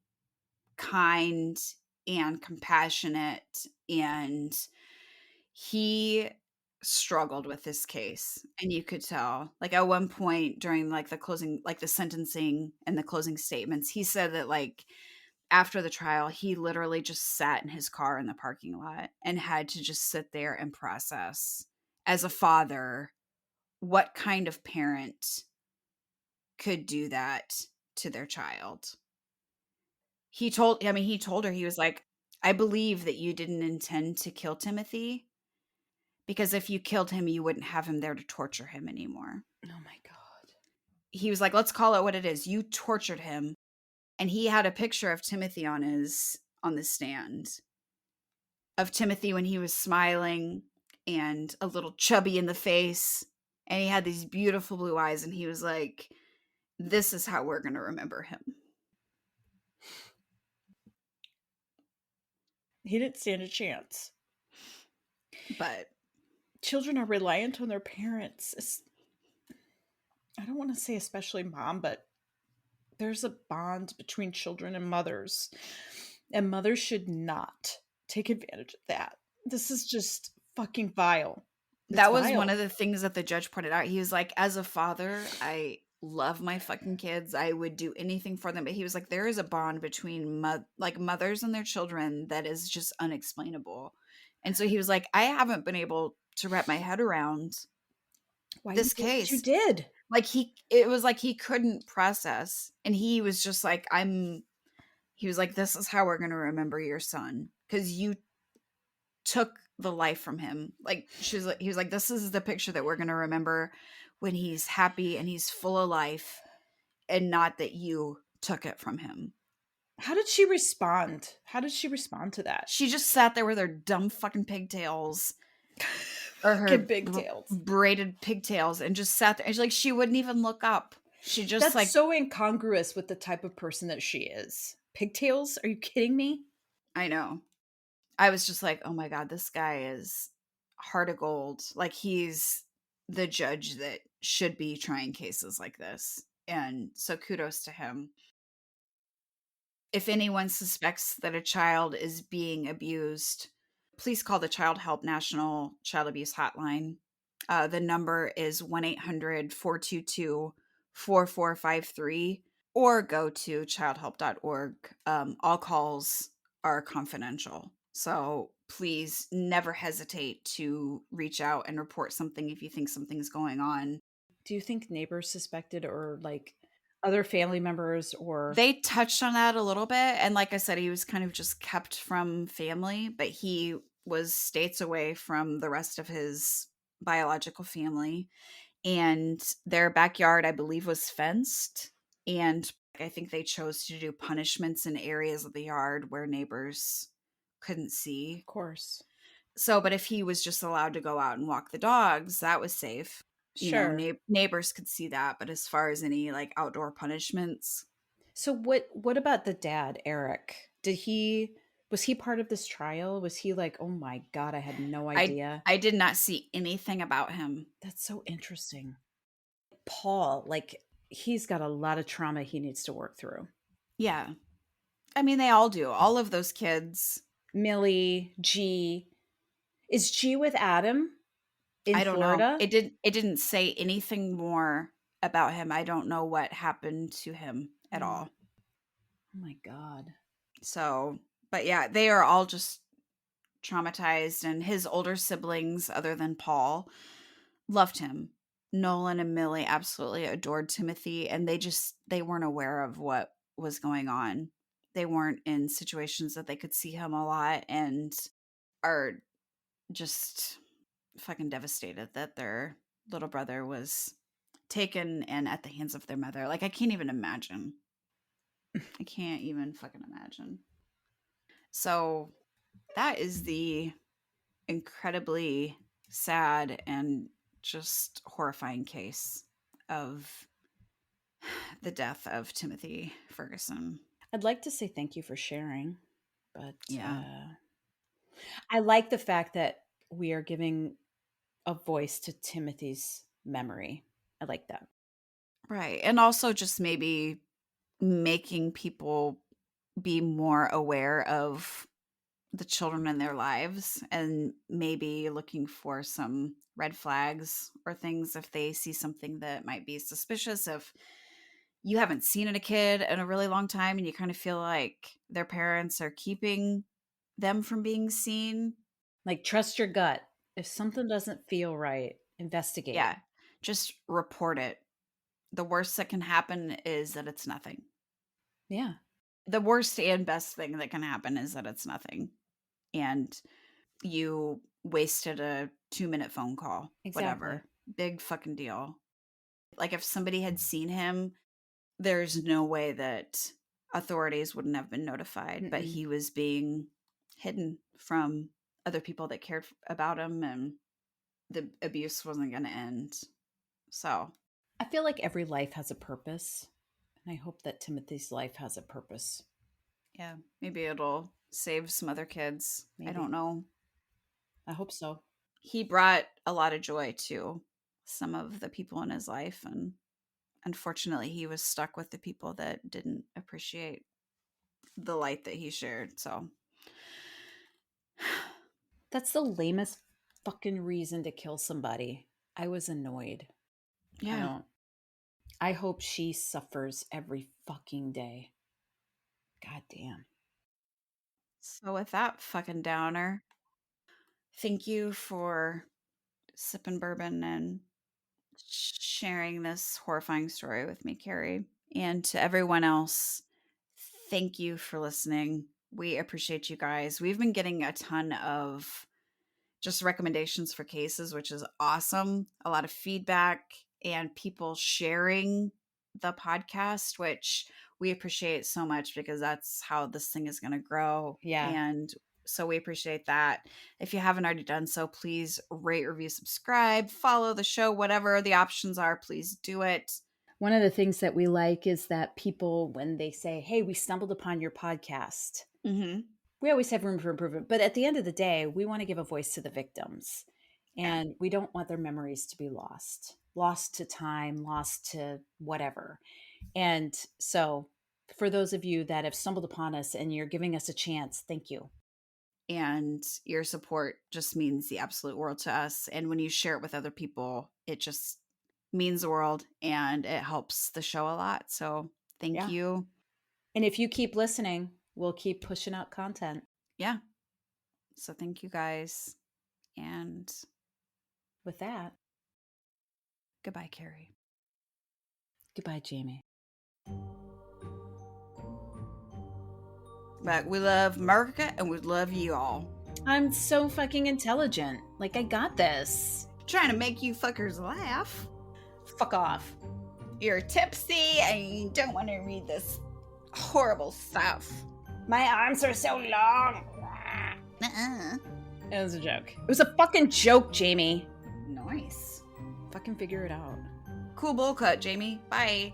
B: kind and compassionate, and he struggled with this case, and you could tell. Like, at one point during, like, the closing, like, the sentencing and the closing statements, he said that, like, after the trial, he literally just sat in his car in the parking lot and had to just sit there and process, as a father, what kind of parent could do that to their child. He told her, he was like, "I believe that you didn't intend to kill Timothy, because if you killed him, you wouldn't have him there to torture him anymore."
A: Oh my god.
B: He was like, "Let's call it what it is. You tortured him." And he had a picture of Timothy on the stand, of Timothy when he was smiling and a little chubby in the face, and he had these beautiful blue eyes, and he was like, "This is how we're going to remember him."
A: He didn't stand a chance.
B: But
A: Children are reliant on their parents. I don't want to say especially mom, but there's a bond between children and mothers. And mothers should not take advantage of that. This is just fucking vile. It's
B: that was one
A: vile.
B: of the things that the judge pointed out. He was like, "As a father, I love my fucking kids. I would do anything for them." But he was like, "There is a bond between like mothers and their children that is just unexplainable." And so he was like, "I haven't been able to wrap my head around
A: Why you
B: this
A: did what you
B: case."
A: did.
B: Like, it was like he couldn't process, and he was just like, he was like, "This is how we're going to remember your son, cuz you took the life from him." Like, he was like, "This is the picture that we're going to remember when he's happy and he's full of life, and not that you took it from him."
A: How did she respond? How did she respond to that?
B: She just sat there with her dumb fucking pigtails, or
A: Fucking
B: her
A: pigtails.
B: braided pigtails, and just sat there. And like, she wouldn't even look up. She just
A: That's
B: like,
A: so incongruous with the type of person that she is. Pigtails? Are you kidding me?
B: I know. I was just like, "Oh my god, this guy is heart of gold." Like, he's the judge that should be trying cases like this. And so kudos to him. If anyone suspects that a child is being abused, please call the Child Help National Child Abuse Hotline. The number is 1-800-422-4453, or go to childhelp.org. All calls are confidential. So please never hesitate to reach out and report something if you think something's going on.
A: Do you think neighbors suspected, or like other family members, or
B: They touched on that a little bit, and like I said, he was kind of just kept from family, but he was states away from the rest of his biological family, and their backyard, I believe, was fenced. And I think they chose to do punishments in areas of the yard where neighbors couldn't see.
A: Of course.
B: So, but if he was just allowed to go out and walk the dogs, that was safe.
A: Sure.
B: Neighbors could see that. But as far as any like outdoor punishments,
A: So what about the dad, Eric? Was he part of this trial? Was he like, "Oh my god, I had no
B: I
A: idea."
B: I did not see anything about him.
A: That's so interesting. Paul, like he's got a lot of trauma he needs to work through.
B: Yeah. I mean, they all do. All of those kids.
A: Millie, G. Is G with Adam in
B: I don't know.
A: Florida?
B: It didn't say anything more about him. I don't know what happened to him at
A: Mm.
B: all.
A: Oh my god.
B: So, but yeah, they are all just traumatized, and his older siblings, other than Paul, loved him. Nolan and Millie absolutely adored Timothy, and they weren't aware of what was going on. They weren't in situations that they could see him a lot, and are just fucking devastated that their little brother was taken and at the hands of their mother. Like, I can't even imagine. I can't even fucking imagine. So that is the incredibly sad and just horrifying case of the death of Timothy Ferguson.
A: I'd like to say thank you for sharing, but
B: Yeah.
A: I like the fact that we are giving a voice to Timothy's memory. I like that.
B: Right. And also just maybe making people be more aware of the children in their lives, and maybe looking for some red flags or things if they see something that might be suspicious. If you haven't seen a kid in a really long time and you kind of feel like their parents are keeping them from being seen,
A: Like trust your gut. If something doesn't feel right, investigate.
B: yeah, just report it. The worst that can happen is that it's nothing.
A: Yeah,
B: The worst and best thing that can happen is that it's nothing. And you wasted a 2-minute phone call,
A: exactly.
B: whatever. Big fucking deal. Like, if somebody had seen him, there's no way that authorities wouldn't have been notified, but
A: Mm-mm.
B: he was being hidden from other people that cared about him, and the abuse wasn't going to end. So,
A: I feel like every life has a purpose, and I hope that Timothy's life has a purpose.
B: yeah, maybe it'll save some other kids. I don't
A: Maybe.
B: know.
A: I hope so.
B: He brought a lot of joy to some of the people in his life, and unfortunately he was stuck with the people that didn't appreciate the light that he shared. So
A: That's the lamest fucking reason to kill somebody. I was annoyed. I
B: yeah.
A: don't. I hope she suffers every fucking day. God damn.
B: So with that fucking downer, thank you for sipping bourbon and sharing this horrifying story with me, Carrie. And to everyone else, thank you for listening. We appreciate you guys. We've been getting a ton of just recommendations for cases, which is awesome. A lot of feedback and people sharing the podcast, which we appreciate so much because that's how this thing is going to grow.
A: Yeah.
B: And so we appreciate that. If you haven't already done so, please rate, review, subscribe, follow the show, whatever the options are, please do it.
A: One of the things that we like is that people, when they say, "Hey, we stumbled upon your podcast,"
B: Mm-hmm.
A: we always have room for improvement. But at the end of the day, we want to give a voice to the victims.
B: Yeah.
A: And we don't want their memories to be lost to time, lost to whatever. And so, for those of you that have stumbled upon us and you're giving us a chance, thank you.
B: And your support just means the absolute world to us. And when you share it with other people, it just means the world and it helps the show a lot. So thank
A: Yeah.
B: you.
A: And if you keep listening, we'll keep pushing out content.
B: Yeah. So thank you guys. And
A: With that,
B: goodbye, Carrie.
A: goodbye, Jamie.
B: But we love America and we love you all.
A: I'm so fucking intelligent. Like, I got this.
B: Trying to make you fuckers laugh.
A: Fuck off.
B: you're tipsy and you don't want to read this horrible stuff.
A: My arms are so long.
B: Uh-uh.
A: It was a joke. It was a fucking joke, Jamie.
B: Nice.
A: Fucking figure it out.
B: Cool bowl cut, Jamie. Bye.